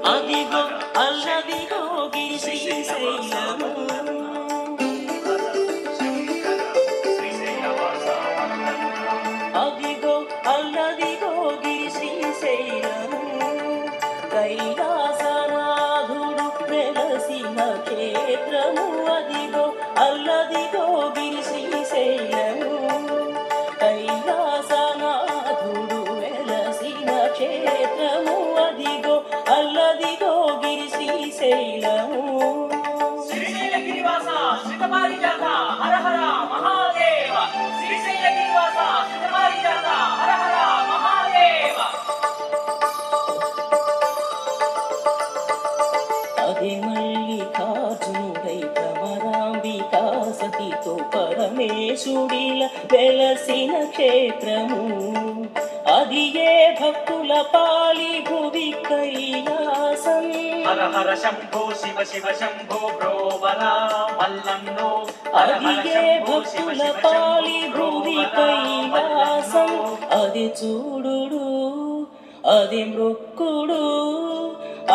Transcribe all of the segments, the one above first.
అదిగో అల్లదిగో గిరి శ్రీశైలము అదిగో అల్లదిగో గిరి శ్రీశైలము కైలాసనాథుడు వెలసిన క్షేత్రము అదిగో అల్లదిగో గిరి శ్రీశైలము కైలాసనాథుడు వెలసిన క్షేత్రము అదిగో అల్లదిగో గిరి శ్రీశైలము శ్రీశైల గిరివాస శ్రీతపారిజాత హర హర మహాదేవ శ్రీశైల గిరివాస శ్రీతపారిజాత హర హర మహాదేవ అదే మల్లికార్జునుడై భ్రమరాంబికా సతితో పరమేశుడిల వెలసిన క్షేత్రము అది ఏ భక్తుల పాలి భువి కైలాసం హర హర శంభో శివ శివ శంభో బ్రోవర మల్లన్నో అది ఏ భక్తుల పాలి భువి కైలాసం అది చూడుడు అది మృక్కుడు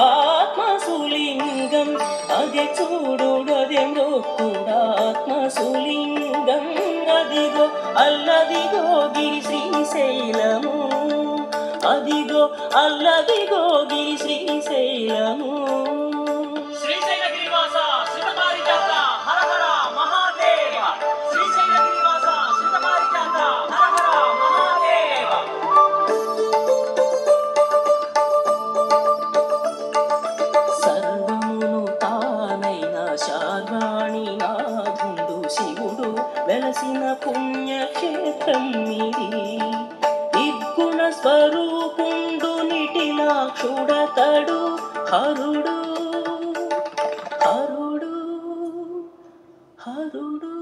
ఆత్మసులింగం అది చూడుడు అది మృక్కుడు ఆత్మసులింగం అదిగో అల్లదిగో గిరి శ్రీశైలము అదిగో అల్లదిగో గిరి శ్రీశైలము శ్రీశైల గిరివాస శ్రీతపారిజాత హర హర మహాదేవ శ్రీశైల గిరివాస శ్రీతపారిజాత హర హర మహాదేవ సర్వమును తానైన శార్వాణి నాథుండు శివుడు వెలసిన పుణ్యక్షేత్రం ఇది నిర్గుణ స్వరూపుండు నిటిలాక్షుడతడు హరుడు హరుడు హరుడు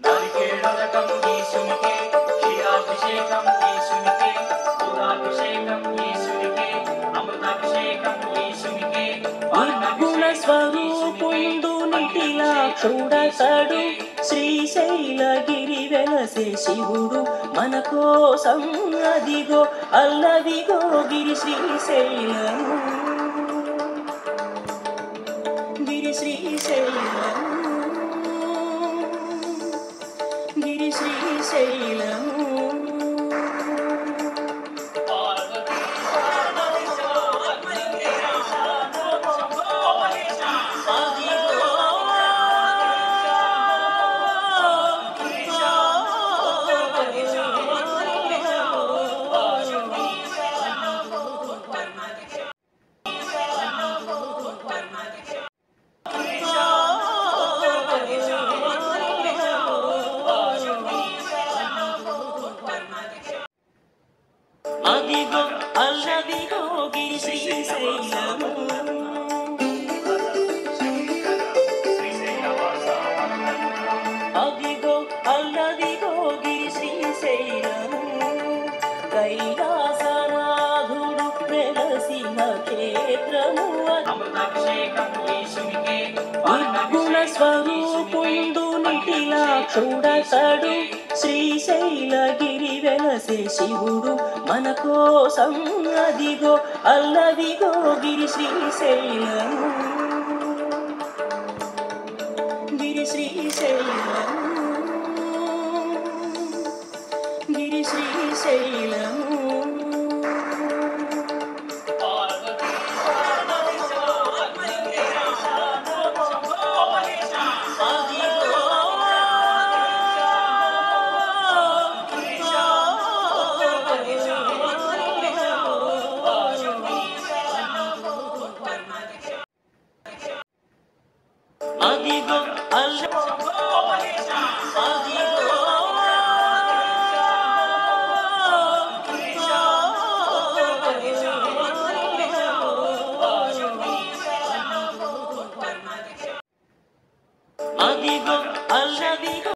నారికేళరకం ఈశునికే క్షీరాభిషేకం ఈశునికే పూరాభిషేకం ఈశునికే అమృతాభిషేకం ఈశునికే నిర్గుణ స్వరూపుండు నిటిలాక్షుడతడు శ్రీశైలగిరి వెలసే శివుడు మన కోసం అదిగో అల్లదిగో గిరి శ్రీశైలము గిరి శ్రీశైలము గిరి శ్రీశైలము అదిగో అల్లదిగో గిరి శ్రీశైలము అదిగో అల్లదిగో గిరి శ్రీశైలము కైలాసనాథుడు వెలసిన క్షేత్రము అమృతాభిషేకం ఈశునికే నిర్గుణ స్వరూపుండు నిటిలాక్షుడతడు శ్రీశైలగిరి వెలసే శివుడు మన కోసం అదిగో అల్లదిగో గిరి శ్రీశైలము గిరి శ్రీశైలము గిరి శ్రీశైలము అదిగో అదిగో అల్లదిగో